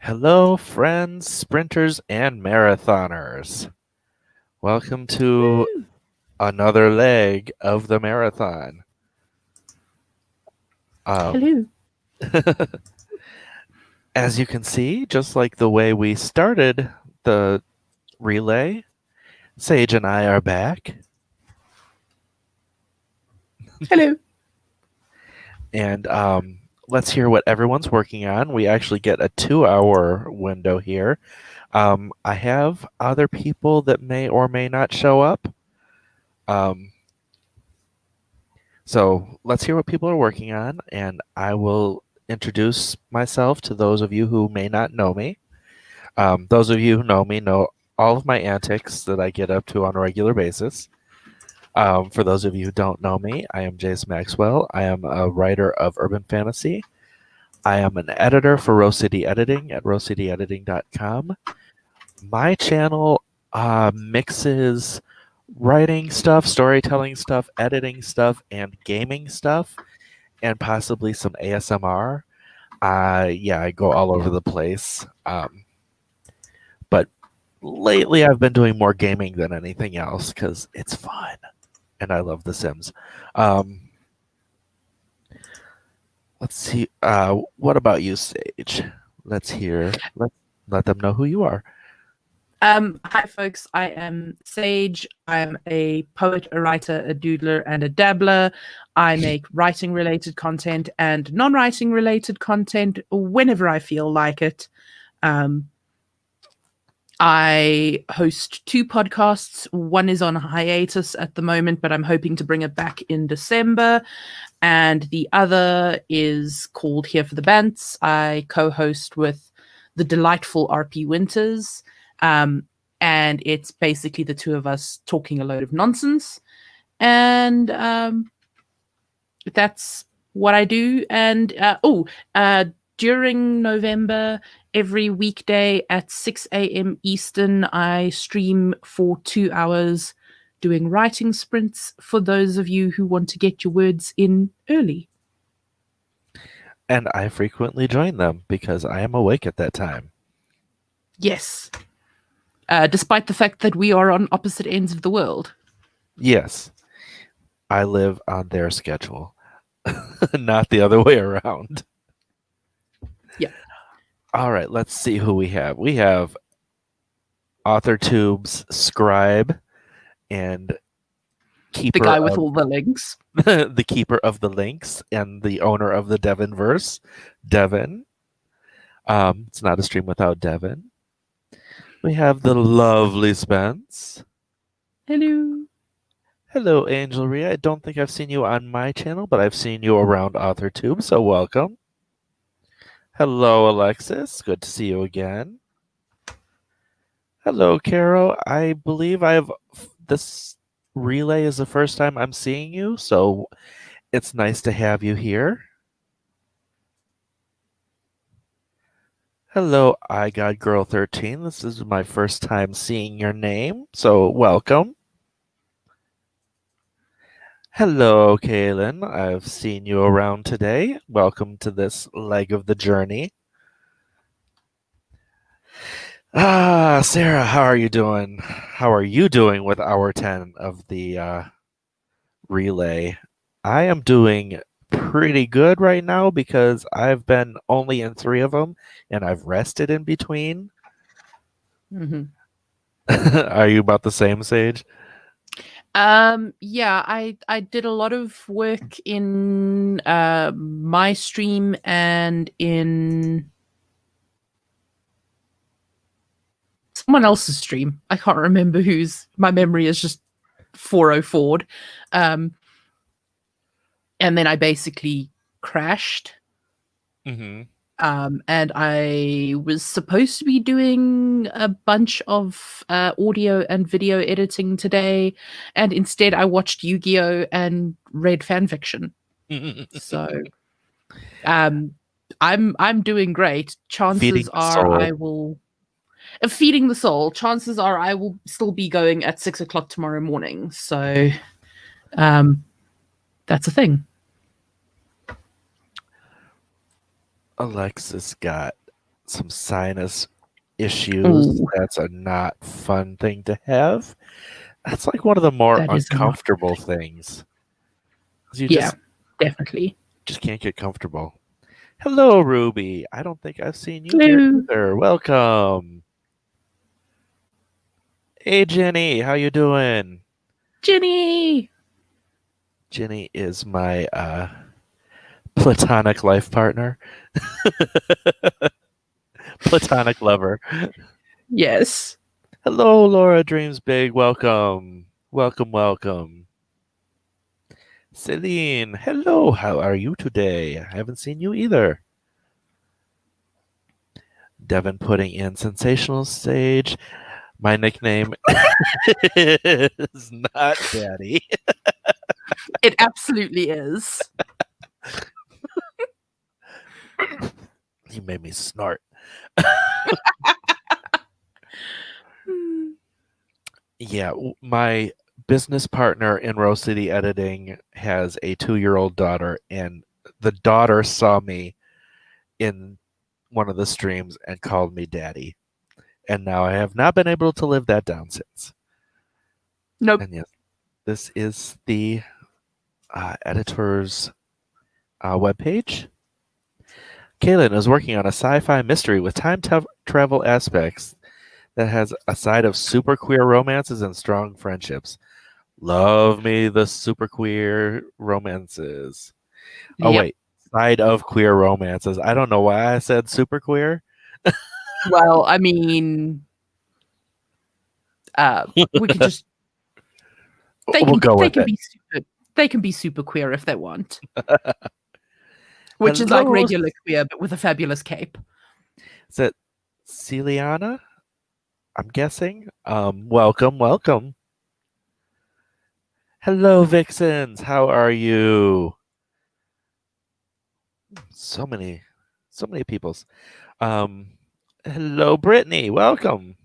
Hello, friends, sprinters, and marathoners. Welcome to another leg of the marathon. Um, Hello. as you can see, just like the way we started the relay, Sage and I are back, Hello. and let's hear what everyone's working on. We actually get a 2-hour window here. I have other people that may or may not show up. Um, So let's hear what people are working on, and I will introduce myself to those of you who may not know me. Those of you who know me know all of my antics that I get up to on a regular basis. For those of you who don't know me, I am Jace Maxwell. I am a writer of urban fantasy. I am an editor for Rose City Editing at rosecityediting.com. My channel mixes writing stuff, storytelling stuff, editing stuff, and gaming stuff, and possibly some ASMR. Yeah, I go all over the place. But lately, I've been doing more gaming than anything else because it's fun, and I love The Sims. Um, let's see. What about you, Sage? Let's hear. Let them know who you are. Hi, folks. I am Sage. I'm a poet, a writer, a doodler, and a dabbler. I make writing related content and non writing related content whenever I feel like it. Um, I host two podcasts. One is on hiatus at the moment, but I'm hoping to bring it back in December. And the other is called Here for the Bants. I co host with the delightful RP Winters. And it's basically the two of us talking a load of nonsense. And that's what I do. And during November, every weekday at 6 a.m. Eastern, I stream for 2 hours doing writing sprints for those of you who want to get your words in early. And I frequently join them because I am awake at that time. Yes. Despite the fact that we are on opposite ends of the world. Yes, I live on their schedule, not the other way around. Yeah. All right, let's see who we have. We have AuthorTube's scribe and The keeper guy with of all the links. the keeper of the links and the owner of the Devonverse, Devon. It's not a stream without Devon. We have the lovely Spence. Hello. Hello, Angelry. I don't think I've seen you on my channel, but I've seen you around AuthorTube, so welcome. Hello, Alexis. Good to see you again. Hello, Caro. I believe this relay is the first time I'm seeing you, so it's nice to have you here. Hello, I Got Girl 13. This is my first time seeing your name, so welcome. Hello, Kaylin. I've seen you around today. Welcome to this leg of the journey. Sarah, how are you doing? How are you doing with hour 10 of the relay? I am doing pretty good right now because I've been only in 3 of them and I've rested in between. Mm-hmm. Are you about the same, Sage? Yeah, I did a lot of work in my stream and in someone else's stream. I can't remember whose. My memory is just 404'd. Um, and then I basically crashed. Mm-hmm. And I was supposed to be doing a bunch of audio and video editing today, and instead I watched Yu-Gi-Oh! And read fanfiction. So I'm doing great. Feeding Chances the are soul. I will feeding the soul. Chances are I will still be going at 6 o'clock tomorrow morning. So that's a thing. Alexis got some sinus issues. Oh, That's a not fun thing to have. That's like one of the more that is not. uncomfortable things. 'Cause you Yeah, just definitely. can't get comfortable. Hello, Ruby. I don't think I've seen you here Hello, either. Welcome. Hey, Jenny. How you doing? Jenny. Jenny is my platonic life partner, platonic lover. Yes. Hello, Laura Dreams Big. Welcome. Welcome, welcome. Celine, hello. How are you today? I haven't seen you either. Devin putting in sensational stage. My nickname is not Daddy. It absolutely is. You made me snort. Hmm. Yeah, my business partner in Rose City Editing has a 2-year-old daughter, and the daughter saw me in one of the streams and called me Daddy. And now I have not been able to live that down since. Nope. And yes, this is the editor's webpage. Kaylin is working on a sci-fi mystery with time travel aspects that has a side of super queer romances and strong friendships. Love me the super queer romances. Oh Yep. wait, side of queer romances. I don't know why I said super queer. Well, I mean, we could just We'll go they with can it. be super queer if they want, which is like Hello, regular queer but with a fabulous cape. is it Celiana? I'm guessing. Welcome, welcome. Hello, Vixens. How are you? So many, so many peoples. Um, hello, Brittany. Welcome.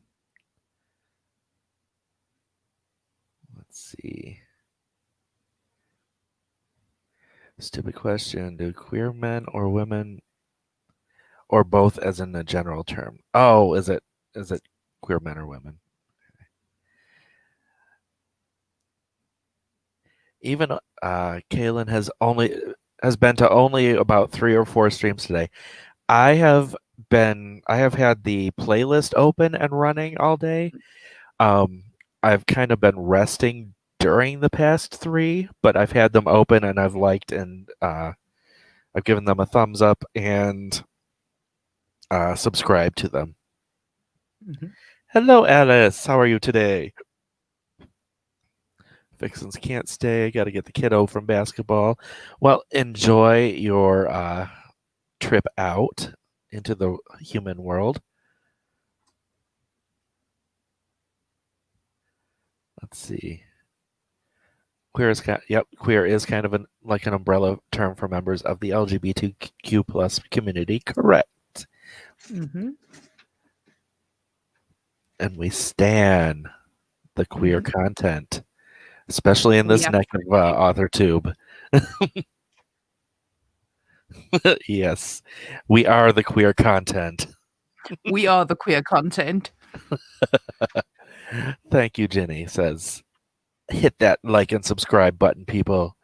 Let's see. Stupid question. Do queer men or women or both as in a general term? Oh, is it queer men or women? Even Kaylin has been to only about 3 or 4 streams today. I have had the playlist open and running all day. Um, I've kind of been resting during the past 3, but I've had them open and I've liked and I've given them a thumbs up and subscribed to them. Mm-hmm. Hello, Alice. How are you today? Vixens can't stay. Got to get the kiddo from basketball. Well, enjoy your trip out into the human world. Let's see. Queer is kind of like an umbrella term for members of the LGBTQ plus community. Correct. Mm-hmm. And we stan the queer Mm-hmm. content, especially in We this neck of absolutely author tube. Yes, we are the queer content. we are the queer content. Thank you, Jenny says. Hit that like and subscribe button, people.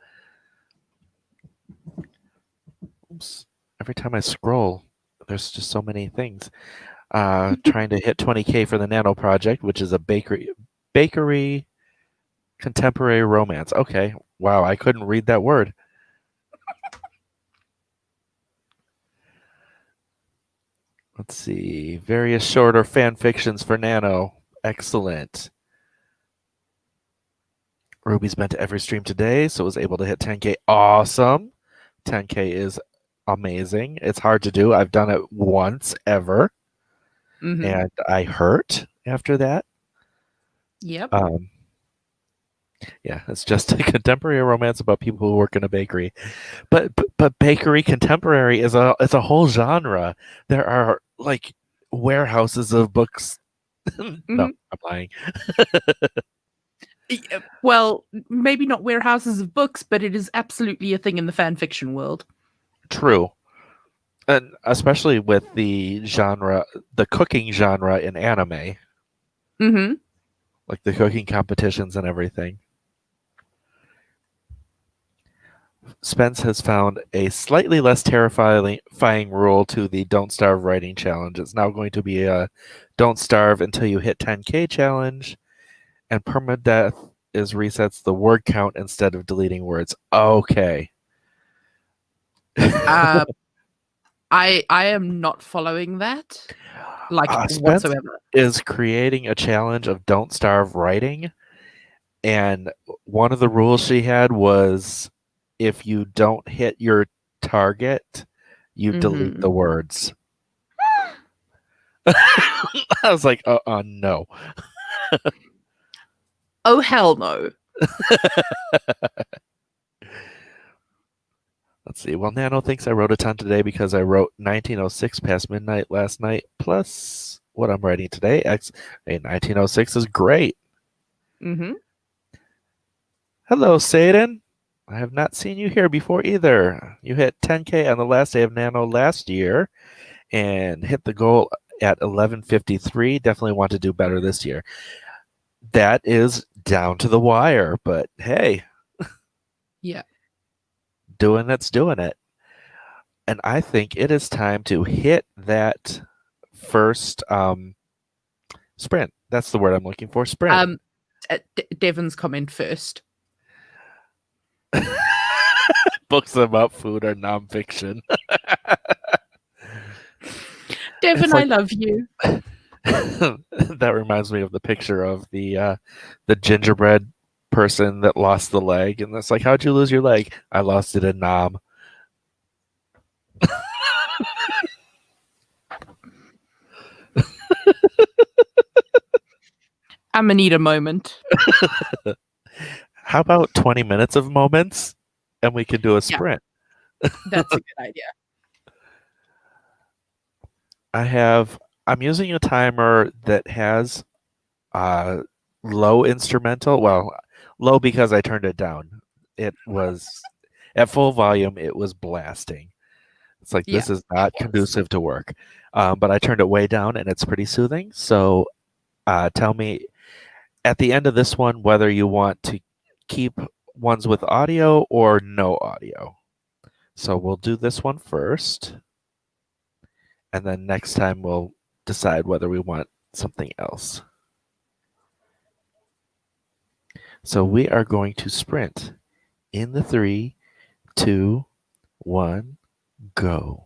Oops. Every time I scroll, there's just so many things. Trying to hit 20K for the Nano Project, which is a bakery contemporary romance. Okay. Wow, I couldn't read that word. Let's see. Various shorter fan fictions for Nano. Excellent. Ruby's been to every stream today, so was able to hit 10K. Awesome. 10K is amazing. It's hard to do. I've done it once ever, Mm-hmm. and I hurt after that. Yep. Um, yeah, it's just a contemporary romance about people who work in a bakery. But bakery contemporary is a whole genre. There are like warehouses of books. No, Mm-hmm. I'm lying. Well, maybe not warehouses of books, but it is absolutely a thing in the fan fiction world. True. And especially with the genre, the cooking genre in anime, Mm-hmm. like the cooking competitions and everything. Spence has found a slightly less terrifying rule to the Don't Starve writing challenge. It's now going to be a Don't Starve until you hit 10K challenge, and permadeath is resets the word count instead of deleting words. Okay. Uh, I am not following that, like, Spence whatsoever. is creating a challenge of Don't Starve writing, and one of the rules she had was if you don't hit your target, you delete Mm-hmm. the words. I was like, no. Oh hell no. Let's see. Well, Nano thinks I wrote a ton today because I wrote 1906 past midnight last night, plus what I'm writing today. 1906 is great. Mm-hmm. Hello, Satan. I have not seen you here before either. You hit 10K on the last day of Nano last year and hit the goal at 11:53. Definitely want to do better this year. That is down to the wire, but hey, Yeah. doing it. And I think it is time to hit that first sprint. That's the word I'm looking for. Sprint. Um, Devon's comment first. Books about food are nonfiction. It's Devon, I like love you. that reminds me of the picture of the gingerbread person that lost the leg, and that's like, how'd you lose your leg? I lost it in Nam. I'm gonna need a moment. How about 20 minutes of moments, and we can do a Yeah, sprint? that's a good idea. I have. I'm using a timer that has uh, low instrumental. Well, low because I turned it down. It was at full volume. It was blasting. It's like Yeah, this is it not was. conducive to work. But I turned it way down, and it's pretty soothing. So tell me at the end of this one whether you want to keep ones with audio or no audio. So we'll do this one first, and then next time we'll decide whether we want something else. So we are going to sprint in the 3, 2, 1, go.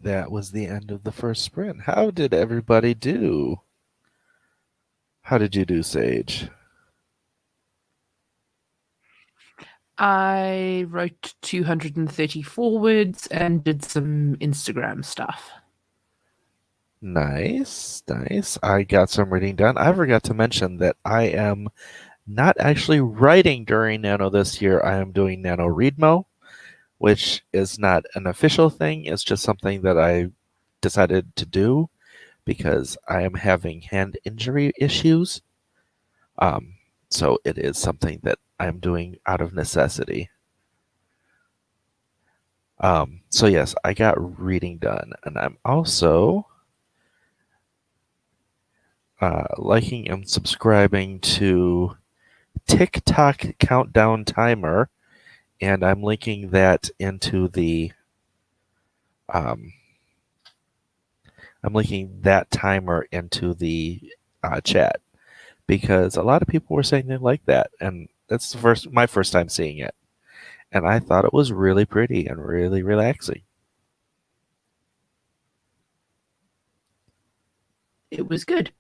That was the end of the first sprint. How did everybody do? How did you do, Sage? I wrote 234 words and did some Instagram stuff. Nice, nice. I got some reading done. I forgot to mention that I am not actually writing during Nano this year. I am doing Nano Readmo, which is not an official thing. It's just something that I decided to do because I am having hand injury issues. Um, so it is something that I'm doing out of necessity. So yes, I got reading done, and I'm also liking and subscribing to TikTok countdown timer, and I'm linking that into the um, I'm linking that timer into the chat because a lot of people were saying they like that, and that's my first time seeing it, and I thought it was really pretty and really relaxing. It was good.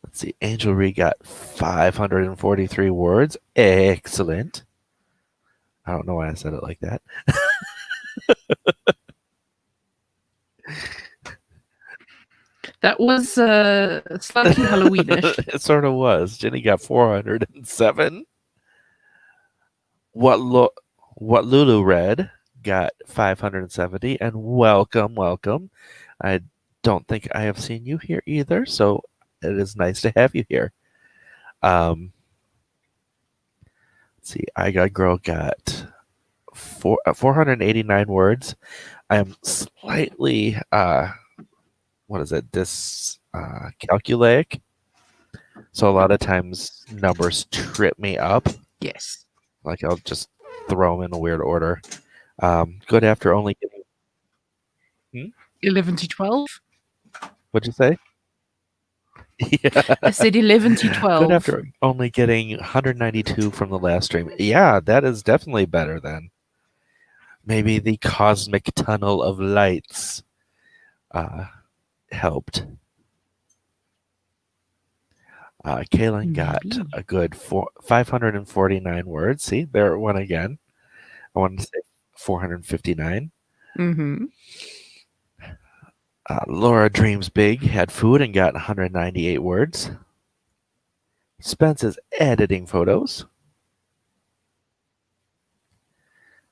Let's see, Angel Reed got 543 words. Excellent. I don't know why I said it like that. That was slightly Halloweenish. It sort of was. Jenny got 407. What what Lulu read got 570, and welcome, welcome. I don't think I have seen you here either, so it is nice to have you here. Let's see, I Got Girl got 489 words. I am slightly what is it? Calculaic. So a lot of times numbers trip me up. Yes. Like I'll just throw them in a weird order. Good after only getting. 11 to 12. What'd you say? Yeah. I said 11 to Good 12. after only getting 192 from the last stream. Yeah, that is definitely better then. maybe the cosmic tunnel of lights uh, helped. Kaylin got Maybe. a good 549 words. See, there it went again. I wanted to say 459. Mm-hmm. Laura Dreams Big had food and got 198 words. Spence is editing photos.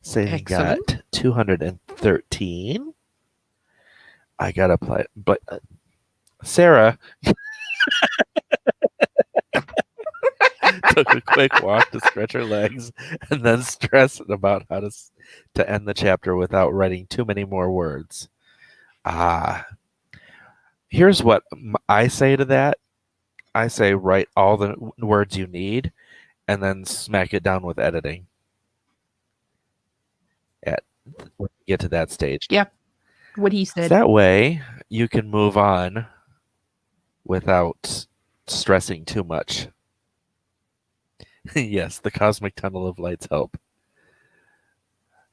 Saving Excellent. got 213. I got to play, but Sarah took a quick walk to stretch her legs and then stressed about how to end the chapter without writing too many more words. Ah, here's what I say to that. I say write all the words you need and then smack it down with editing at when you get to that stage. Yeah, what he said. That way you can move on without stressing too much. Yes, the cosmic tunnel of lights help.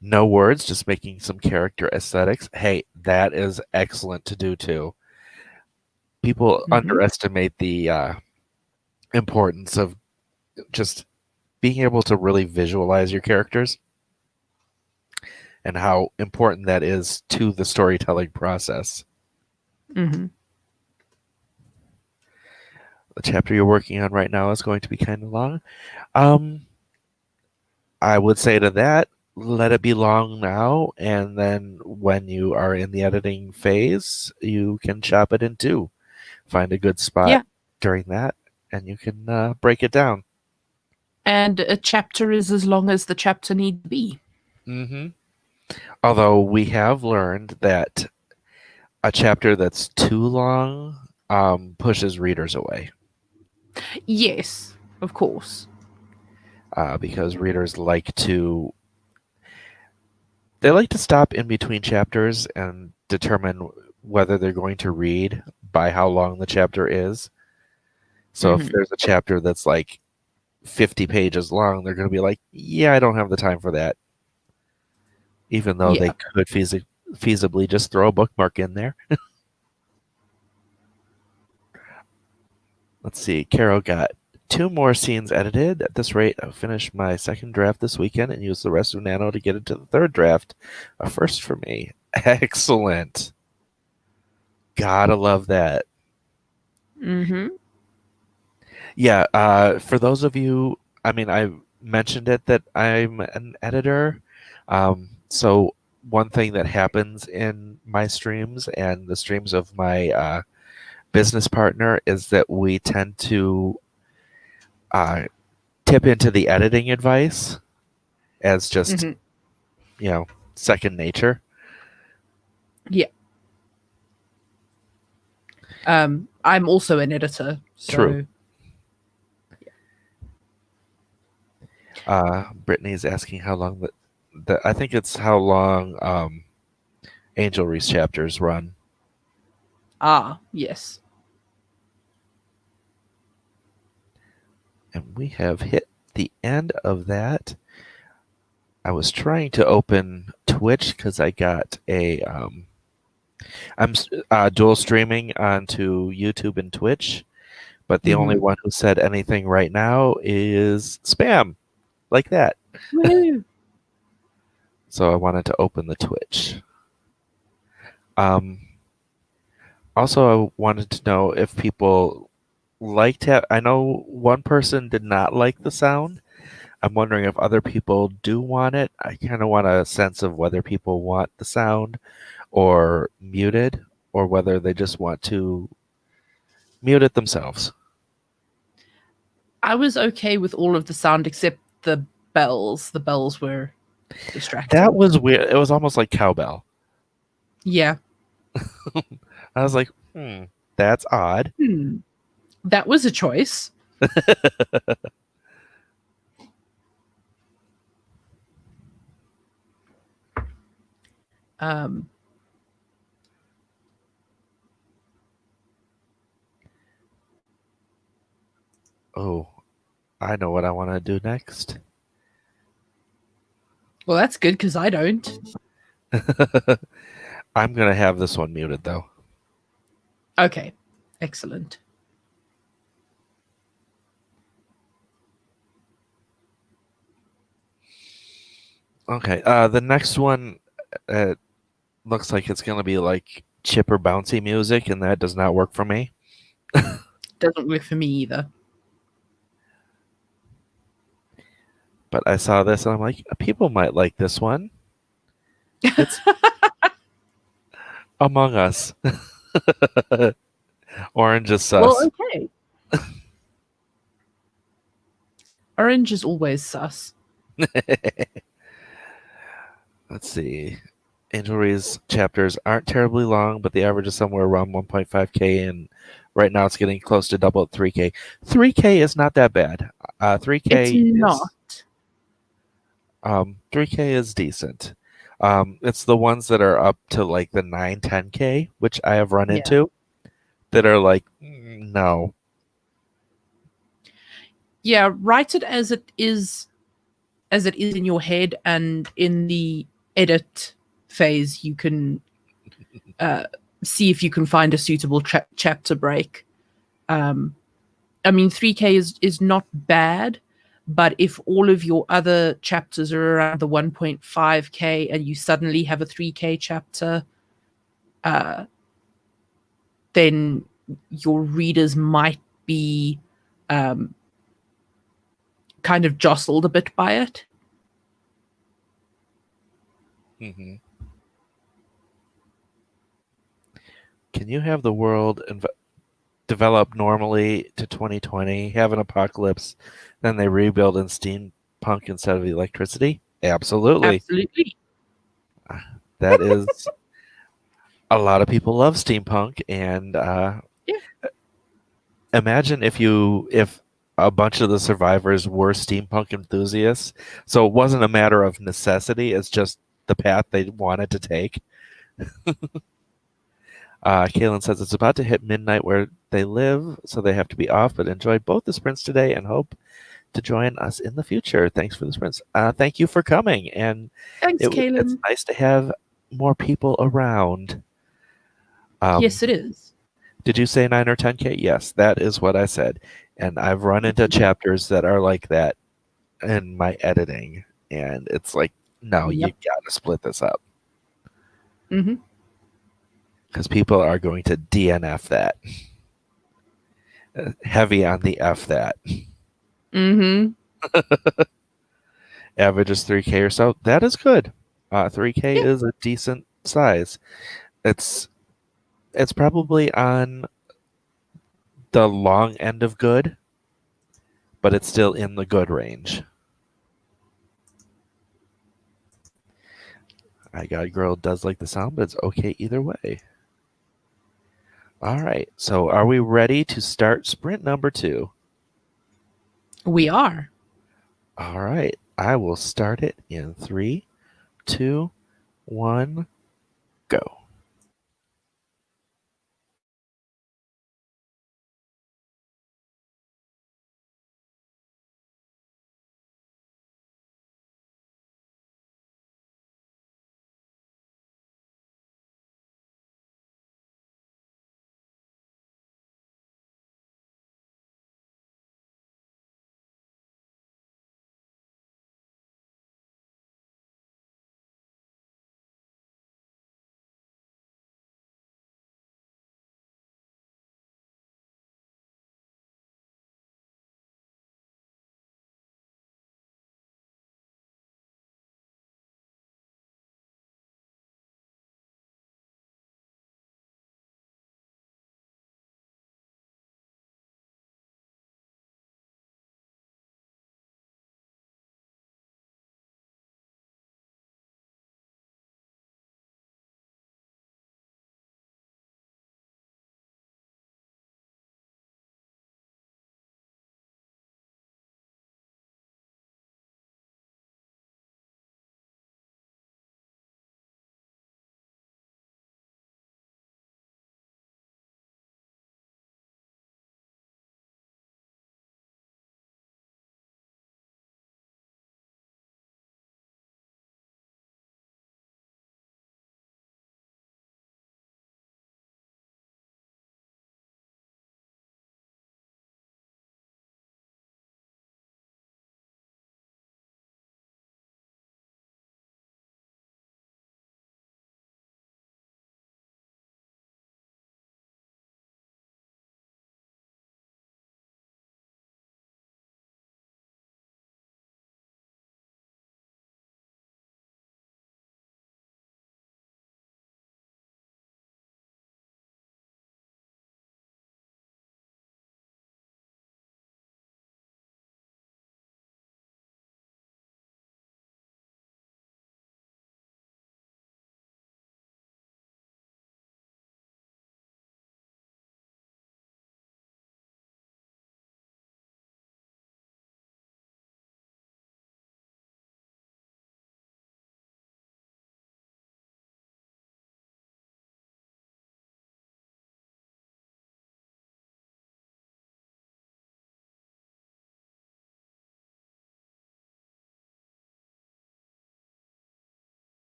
No words, just making some character aesthetics. Hey, that is excellent to do too. People Mm-hmm. underestimate the importance of just being able to really visualize your characters and how important that is to the storytelling process. Mm-hmm. The chapter you're working on right now is going to be kind of long. Um, I would say to that, let it be long now, and then when you are in the editing phase, you can chop it in two. Find a good spot Yeah. during that, and you can break it down. And a chapter is as long as the chapter need to be. hmm Although we have learned that a chapter that's too long pushes readers away Yes, of course. because readers like to stop in between chapters and determine whether they're going to read by how long the chapter is. So if Mm-hmm. there's a chapter that's like 50 pages long, they're going to be like, yeah, I don't have the time for that, even though they Yeah. could feasibly just throw a bookmark in there. Let's see. Carol got two more scenes edited. At this rate, I'll finish my second draft this weekend and use the rest of Nano to get into the third draft. A first for me. Excellent. Gotta love that. Mm-hmm. Yeah, for those of you, I mean, I mentioned it that I'm an editor. So one thing that happens in my streams and the streams of my business partner is that we tend to uh, tip into the editing advice as just, Mm-hmm. you know, second nature. Yeah. I'm also an editor, True. so Brittany's asking how long I think it's how long Angel Reese chapters run. yes. And we have hit the end of that. I was trying to open Twitch because I got I'm dual streaming onto YouTube and Twitch, but the only Mm-hmm. one who said anything right now is spam, like that. Woohoo. So I wanted to open the Twitch. Um, Also, I wanted to know if people liked it. I know one person did not like the sound. I'm wondering if other people do want it. I kind of want a sense of whether people want the sound or muted, or whether they just want to mute it themselves. I was okay with all of the sound except the bells. The bells were That distracting. was weird. It was almost like cowbell. Yeah. I was like, that's odd. Hmm. That was a choice. Um, Oh, I know what I want to do next. Well, that's good because I don't. I'm gonna have this one muted though. Okay, excellent. Okay. The next one looks like it's gonna be like chipper bouncy music, and that does not work for me. Doesn't work for me either. But I saw this and I'm like, people might like this one. It's Among Us. Orange is Well, sus. okay. Orange is always sus. Let's see. Angel Ree's chapters aren't terribly long, but the average is somewhere around 1.5k, and right now it's getting close to double at 3k. 3k is not that bad. It's 3k not. is 3k is decent. It's the ones that are up to like the 9, 10k, which I have run Yeah. into, that are like, no. Yeah, write it as it is in your head, and in the edit phase you can uh, see if you can find a suitable chapter break. um, I mean, 3k is not bad, but if all of your other chapters are around the 1.5k and you suddenly have a 3k chapter, uh, then your readers might be um, kind of jostled a bit by it. Hmm. Can you have the world develop normally to 2020, have an apocalypse, then they rebuild in steampunk instead of electricity? Absolutely. Absolutely. That is, a lot of people love steampunk, and Yeah. imagine if a bunch of the survivors were steampunk enthusiasts, so it wasn't a matter of necessity, it's just the path they wanted to take. Kaylin says it's about to hit midnight where they live, so they have to be off, but enjoyed both the sprints today and hope to join us in the future. Thanks for the sprints. Thank you for coming, and Thanks, it's Kaylin. nice to have more people around. Um, Yes, it is. did you say 9 or 10k? Yes, that is what I said, and I've run into chapters that are like that in my editing, and it's like, no, you Yep. gotta split this up Mm-hmm. because people are going to DNF that. Heavy on the F that. Mm-hmm. Average is 3k or so. That is good. 3k Yeah. is a decent size. It's it's probably on the long end of good, but it's still in the good range. I Got a Girl does like the sound, but it's okay either way. All right, so are we ready to start sprint number 2? We are. All right, I will start it in 3, 2, 1, go.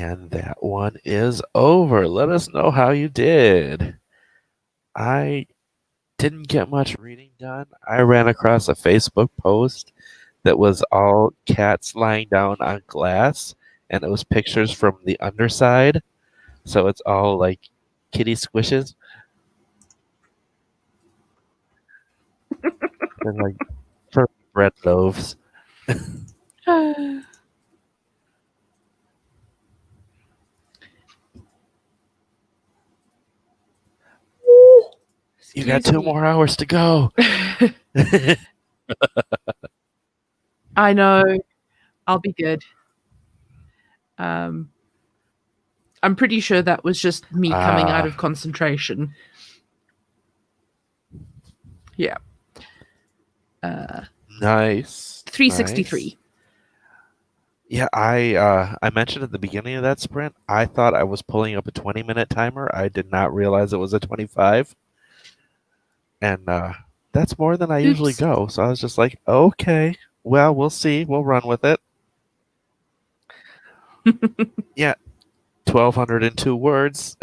And that one is over. Let us know how you did. I didn't get much reading done. I ran across a Facebook post that was all cats lying down on glass, and it was pictures from the underside. So it's all like kitty squishes. They're like for bread loaves. You got Excuse 2 me. more hours to go. I know. I'll be good. I'm pretty sure that was just me coming out of concentration. Yeah. Nice. 363. Nice. Yeah, I mentioned at the beginning of that sprint, I thought I was pulling up a 20-minute timer. I did not realize it was a 25. And that's more than I usually Oops. go. So I was just like, okay, well, we'll see. We'll run with it. Yeah, 1,202 words.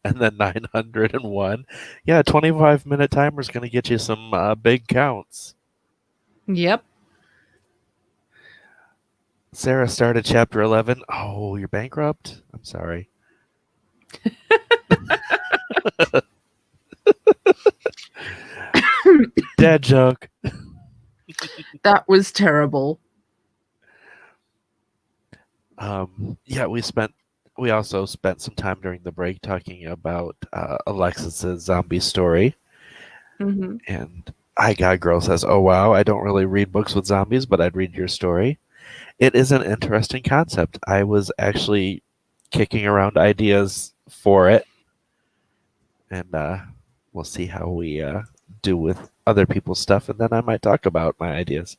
And then 901. Yeah, 25-minute timer is going to get you some big counts. Yep. Sarah started chapter 11. Oh, you're bankrupt? I'm sorry. Dad joke. That was terrible. Yeah, we also spent some time during the break talking about Alexis's zombie story. Mm-hmm. And I Got Girl says, "Oh wow, I don't really read books with zombies, but I'd read your story." It is an interesting concept. I was actually kicking around ideas for it, and we'll see how we do with other people's stuff, and then I might talk about my ideas.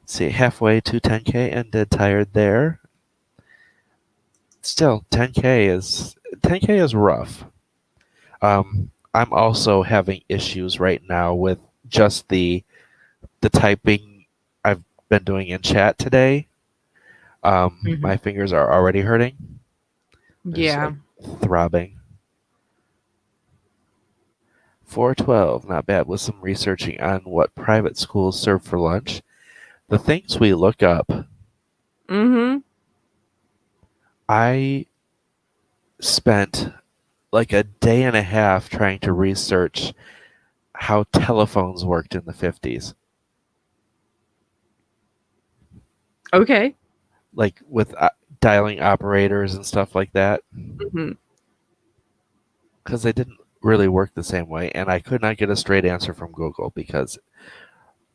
Let's see, halfway to 10K, ended tired there. Still, 10K is rough. I'm also having issues right now with just the typing I've been doing in chat today. Mm-hmm. My fingers are already hurting. They're just Yeah. like throbbing. 412, not bad. With some researching on what private schools serve for lunch. The things we look up, Mm-hmm. I spent like a day and a half trying to research how telephones worked in the 50s. Okay. Like with dialing operators and stuff like that. Mm-hmm. Because they didn't really work the same way, and I could not get a straight answer from Google because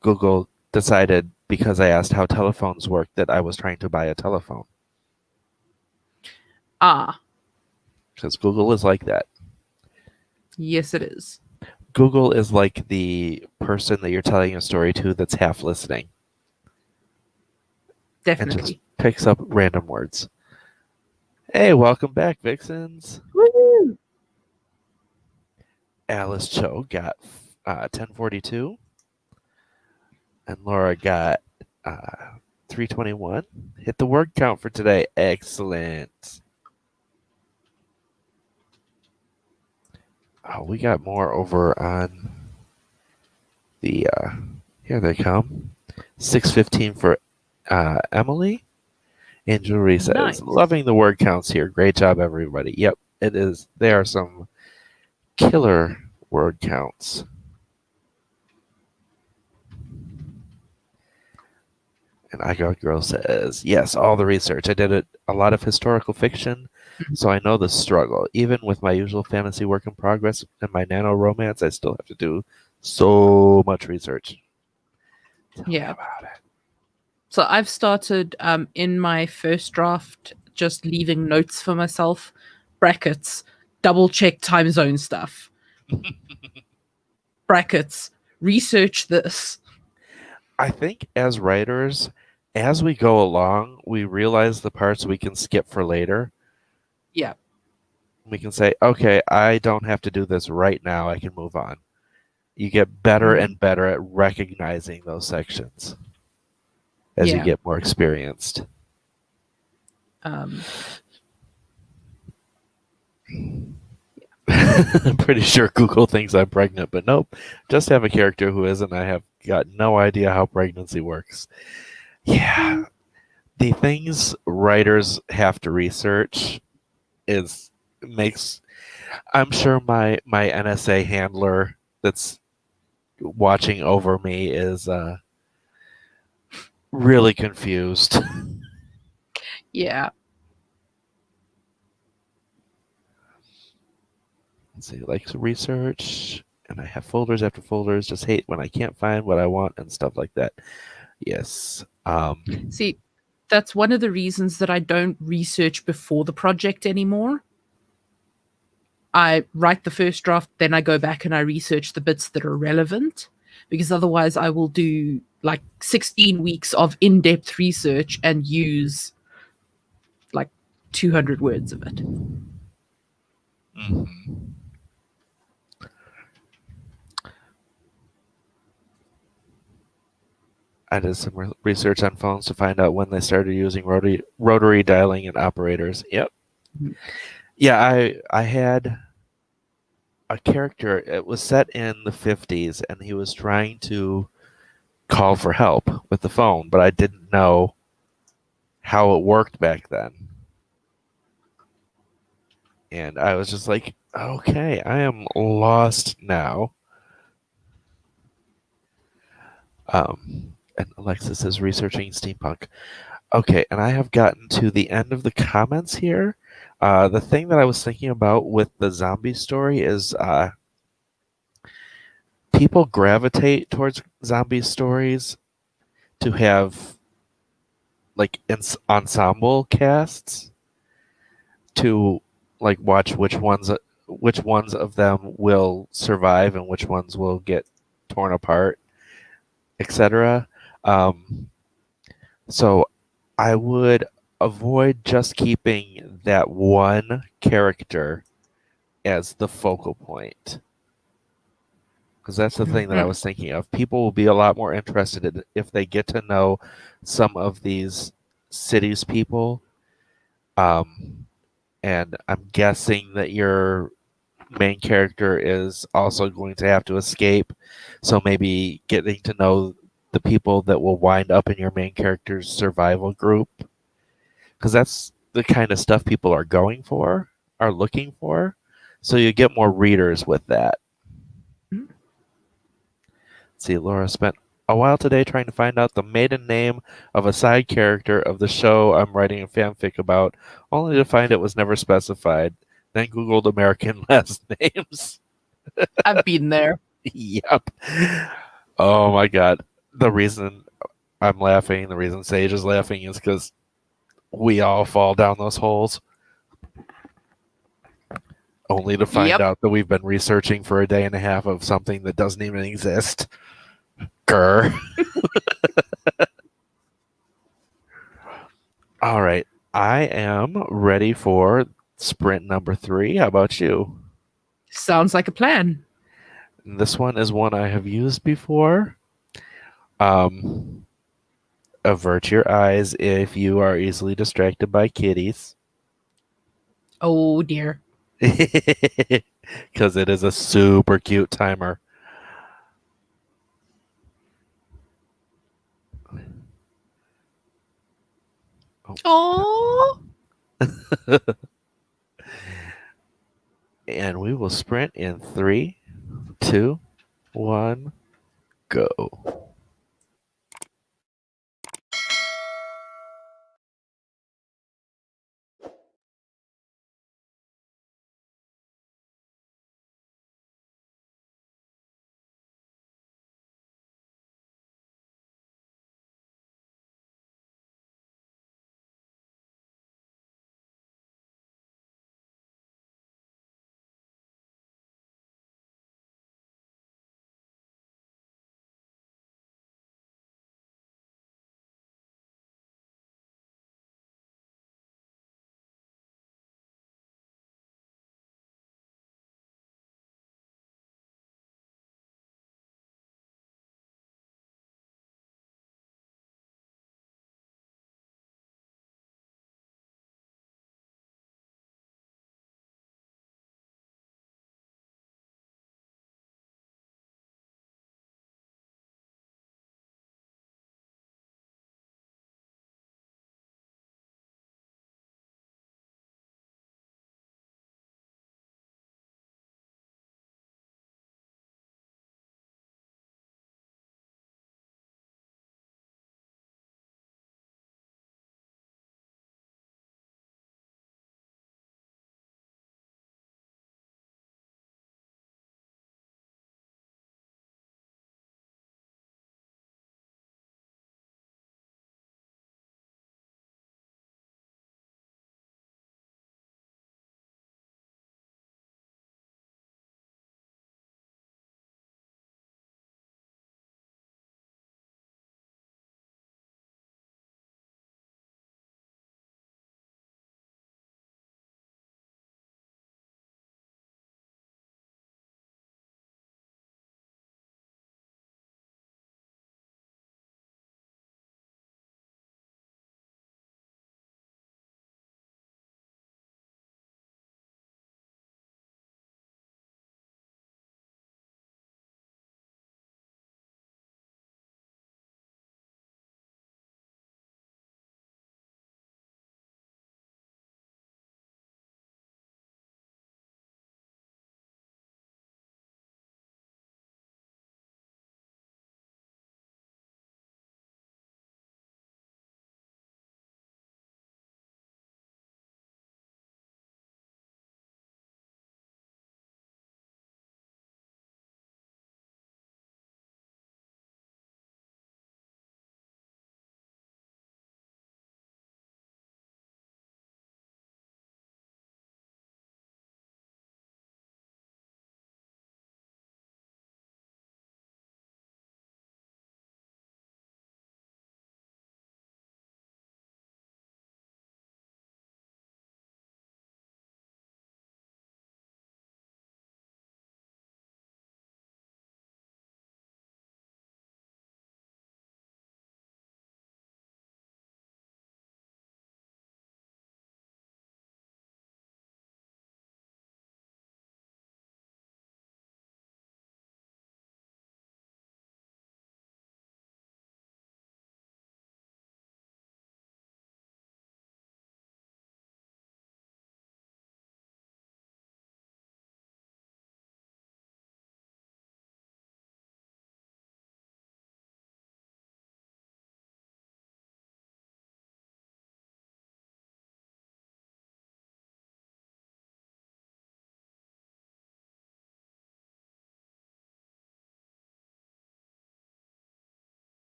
Google decided because I asked how telephones work that I was trying to buy a telephone. Ah. Because Google is like that. Yes, it is. Google is like the person that you're telling a story to that's half listening and just Definitely. picks up random words. Hey, welcome back, Vixens. Woo! Alice Cho got 1042, and Laura got 321. Hit the word count for today. Excellent. Oh, we got more over on the. Here they come. 615 for Emily. Angel Marie says, Nice. loving the word counts here. Great job, everybody. Yep, it is. There are some killer word counts. And I Got Girl says, yes, all the research. I did a lot of historical fiction, so I know the struggle. Even with my usual fantasy work in progress and my nano romance, I still have to do so much research. Tell me Yeah. about it. So I've started in my first draft just leaving notes for myself, brackets, double check time zone stuff. Brackets, research this. I think as writers, as we go along, we realize the parts we can skip for later. Yeah. We can say, okay, I don't have to do this right now. I can move on. You get better and better at recognizing those sections as you Yeah. get more experienced. Um, I'm pretty sure Google thinks I'm pregnant, but nope. Just have a character who isn't. I have got no idea how pregnancy works. Yeah, the things writers have to research is makes. I'm sure my NSA handler that's watching over me is really confused. yeah. Let's see, like research, and I have folders after folders. Just hate when I can't find what I want and stuff like that. Yes. See, that's one of the reasons that I don't research before the project anymore. I write the first draft, then I go back and I research the bits that are relevant, because otherwise I will do like 16 weeks of in depth research and use like 200 words of it. Mhm. I did some research on phones to find out when they started using rotary dialing and operators. Yep. Yeah, I had a character. It was set in the 50s, and he was trying to call for help with the phone, but I didn't know how it worked back then. And I was just like, okay, I am lost now. And Alexis is researching steampunk. Okay, and I have gotten to the end of the comments here. The thing that I was thinking about with the zombie story is people gravitate towards zombie stories to have like ensemble casts to like watch which ones of them will survive and which ones will get torn apart, etc. Um, so I would avoid just keeping that one character as the focal point. Because that's the thing that I Mhm. was thinking of. People will be a lot more interested if they get to know some of these cities people. Um, and I'm guessing that your main character is also going to have to escape. So maybe getting to know the people that will wind up in your main character's survival group. Because that's the kind of stuff people are going for, are looking for. So you get more readers with that. Let's see, Laura spent a while today trying to find out the maiden name of a side character of the show I'm writing a fanfic about, only to find it was never specified. Then Googled American last names. I've been there. Yep. Oh my god. The reason I'm laughing, the reason Sage is laughing is because we all fall down those holes, only to find Yep. out that we've been researching for a day and a half of something that doesn't even exist. Grr. All right. I am ready for sprint number 3. How about you? Sounds like a plan. This one is one I have used before. Um, avert your eyes if you are easily distracted by kitties. Oh dear. Because it is a super cute timer. Oh. And we will sprint in 3, 2, 1, go.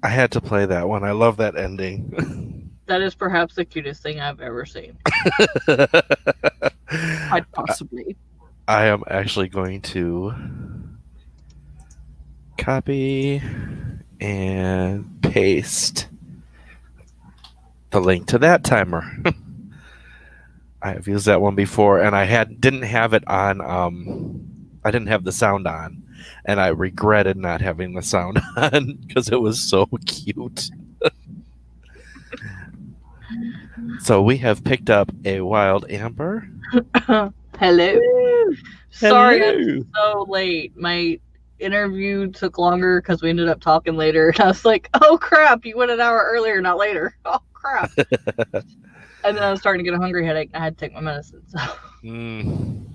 I had to play that one. I love that ending. That is perhaps the cutest thing I've ever seen. Quite possibly. I am actually going to copy and paste the link to that timer. I have used that one before, and I didn't have it on. I didn't have the sound on, and I regretted not having the sound on because it was so cute. So we have picked up a wild amber. Hello. Sorry Hello. I'm so late. My interview took longer because we ended up talking later. And I was like, oh crap, you went an hour earlier, not later. Oh crap. And then I was starting to get a hungry headache. I had to take my medicine. So. And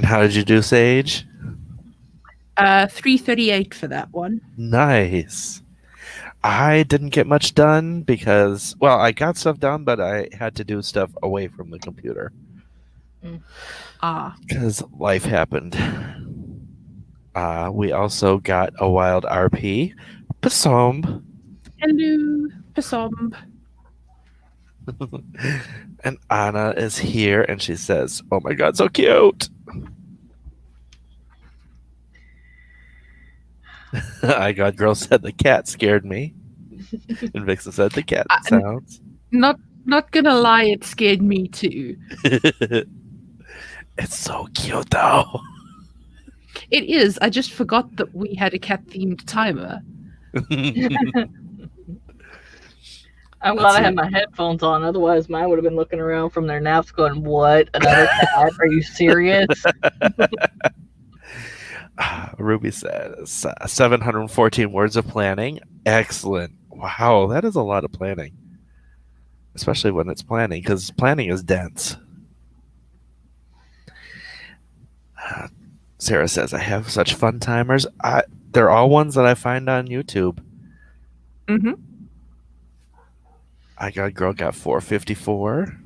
how did you do, Sage? 338 for that one. Nice. I didn't get much done because, well, I got stuff done, but I had to do stuff away from the computer because life happened. We also got a wild RP, Pasomb. Hello, Pasomb. And Anna is here, and she says, "Oh my god, so cute!" I got girl said the cat scared me, and Vixen said the cat sounds. Not gonna lie, it scared me too. It's so cute though. It is. I just forgot that we had a cat-themed timer. I'm glad I had my headphones on. Otherwise, mine would have been looking around from their naps going, what? Another cat? Are you serious? Ruby says 714 words of planning. Excellent. Wow, that is a lot of planning. Especially when it's planning, because planning is dense. Sarah says, I have such fun timers. They're all ones that I find on YouTube. Mm-hmm. I got girl got 454.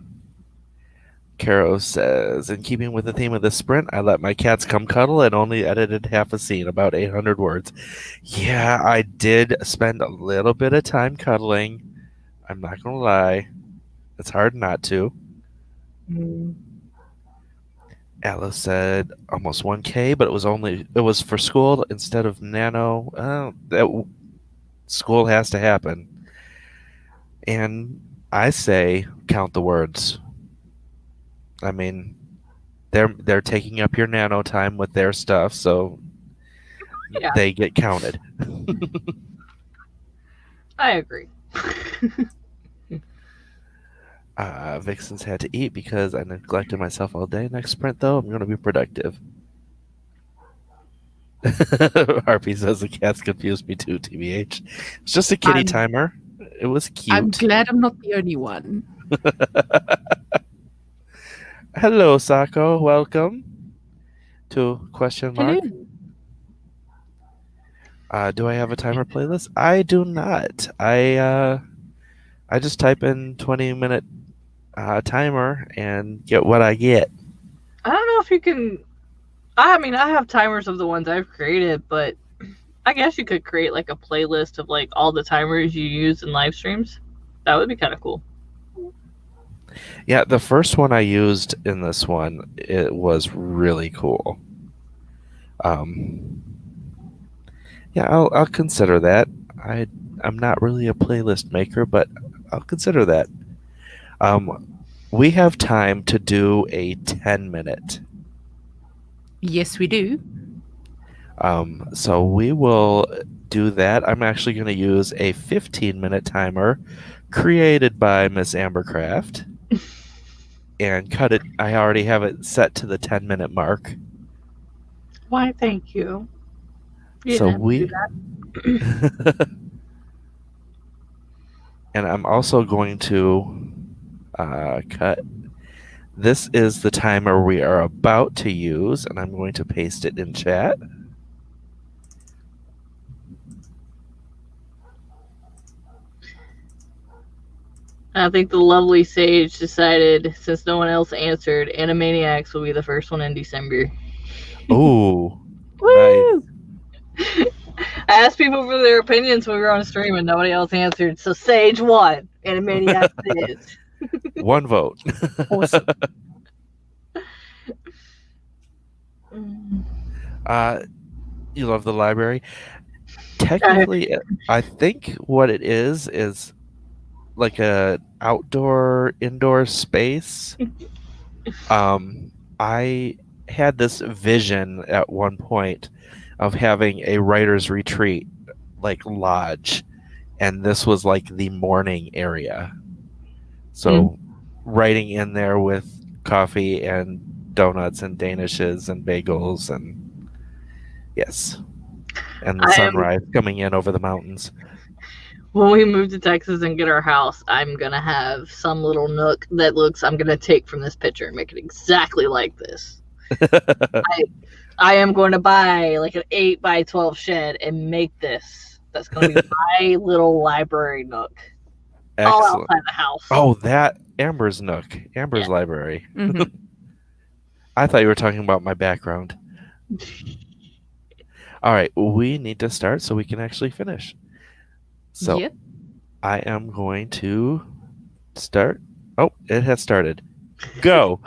Caro says, in keeping with the theme of the sprint, I let my cats come cuddle and only edited half a scene, about 800 words. Yeah, I did spend a little bit of time cuddling. I'm not going to lie. It's hard not to. Alice said almost 1K, but it was for school instead of nano. School has to happen. And I say count the words. I mean, they're taking up your nano time with their stuff, so they get counted. I agree. Vixen's had to eat because I neglected myself all day. Next sprint, though, I'm going to be productive. RP says the cats confused me too, TBH. It's just a kitty timer. It was cute. I'm glad I'm not the only one. Hello, Sako. Welcome to question mark. Hello. Do I have a timer playlist? I do not. I just type in 20-minute timer and get what I get. I don't know if you can. I mean, I have timers of the ones I've created, but I guess you could create like a playlist of like all the timers you use in live streams. That would be kind of cool. Yeah, the first one I used in this one, it was really cool. Yeah, I'll consider that. I'm not really a playlist maker, but I'll consider that. We have time to do a 10-minute. Yes, we do. So we will do that. I'm actually going to use a 15-minute timer created by Miss Ambercraft and cut it. I already have it set to the 10-minute mark. Why, thank you. So we and I'm also going to cut. This is the timer we are about to use, and I'm going to paste it in chat. I think the lovely Sage decided, since no one else answered, Animaniacs will be the first one in December. Ooh, Woo! nice. I asked people for their opinions when we were on stream, and nobody else answered. So Sage won. Animaniacs is. One vote. Awesome. You love the library. Technically, I think what it is like a outdoor indoor space. I had this vision at one point of having a writer's retreat, like lodge, and this was like the morning area. So writing in there with coffee and donuts and danishes and bagels and yes, and the I am sunrise coming in over the mountains. When we move to Texas and get our house, I'm gonna have some little nook that looks. I'm gonna take from this picture and make it exactly like this. I am going to buy like an 8x12 shed and make this. That's going to be my little library nook, all Excellent. outside the house. Oh, that Amber's Nook, Amber's library. Mhm. I thought you were talking about my background. All right, we need to start so we can actually finish. So Yep. I am going to start. Oh, it has started. Go.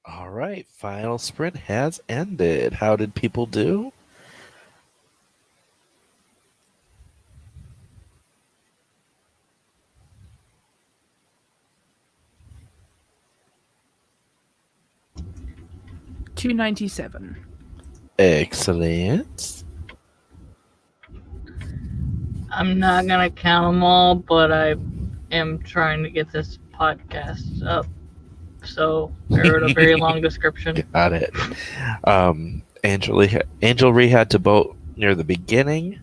All right, final sprint has ended. How did people do? $297. Excellent. I'm not gonna count them all, but I am trying to get this podcast up. So I wrote a very long description. Got it. Angel Ree had to boat near the beginning.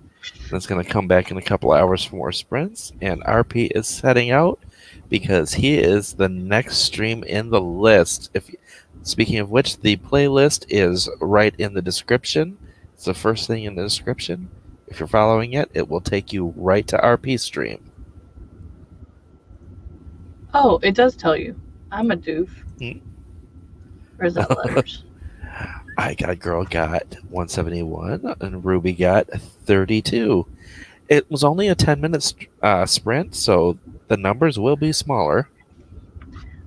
That's going to come back in a couple hours for more sprints. And RP is heading out because he is the next stream in the list. Speaking of which, the playlist is right in the description. It's the first thing in the description. If you're following it, it will take you right to RP stream. Oh, it does tell you. I'm a doof. Or is that letters? Girl got 171 and Ruby got 32. It was only a 10-minute sprint, so the numbers will be smaller.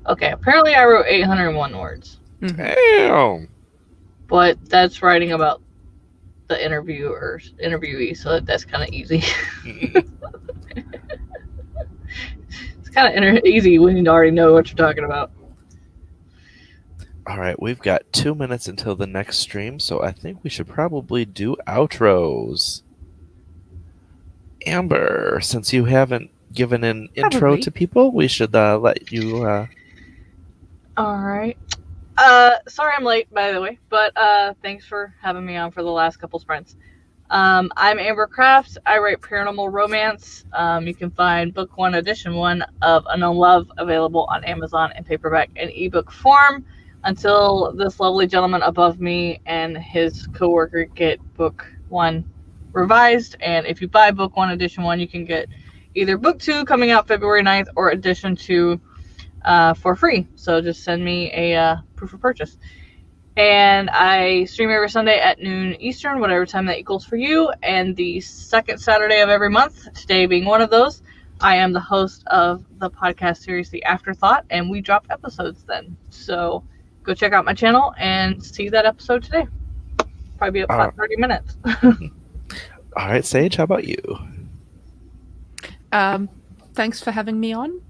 Okay, apparently I wrote 801 words. Damn. But that's writing about the interviewee, so that's kind of easy. It's kind of easy when you already know what you're talking about. All right, we've got 2 minutes until the next stream, so I think we should probably do outros. Amber, since you haven't given an intro Probably. to people, we should let you. All right. Sorry I'm late, by the way, but thanks for having me on for the last couple sprints. I'm Amber Crafts. I write paranormal romance. You can find book 1, edition 1 of Unknown Love available on Amazon in paperback and ebook form until this lovely gentleman above me and his coworker get book 1 revised. And if you buy book 1, edition 1, you can get either book 2 coming out February 9th or edition 2 for free. So just send me a proof of purchase. And I stream every Sunday at noon Eastern, whatever time that equals for you. And the second Saturday of every month, today being one of those, I am the host of the podcast series The Afterthought, and we drop episodes then. So go check out my channel and see that episode today. Probably be about 30 minutes. All right, Sage, how about you? Thanks for having me on.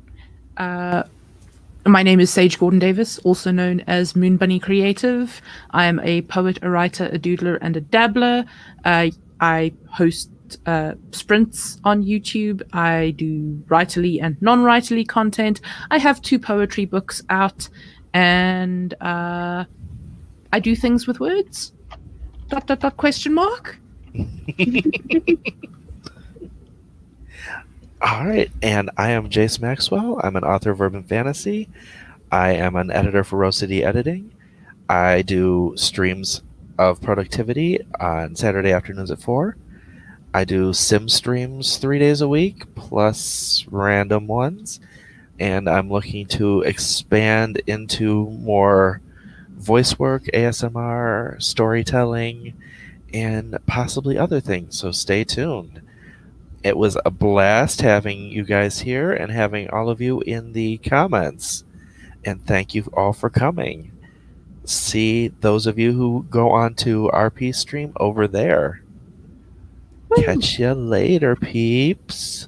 My name is Sage Gordon Davis, also known as Moon Bunny Creative. I am a poet, a writer, a doodler, and a dabbler. I host sprints on YouTube. I do writerly and non-writerly content. I have 2 poetry books out, and I do things with words. ... question mark. All right, and I am Jace Maxwell. I'm an author of urban fantasy. I am an editor for Rose City Editing. I do streams of productivity on Saturday afternoons at 4. I do sim streams 3 days a week, plus random ones. And I'm looking to expand into more voice work, ASMR, storytelling, and possibly other things, so stay tuned. It was a blast having you guys here and having all of you in the comments. And thank you all for coming. See those of you who go on to RP stream over there. Catch ya later, peeps.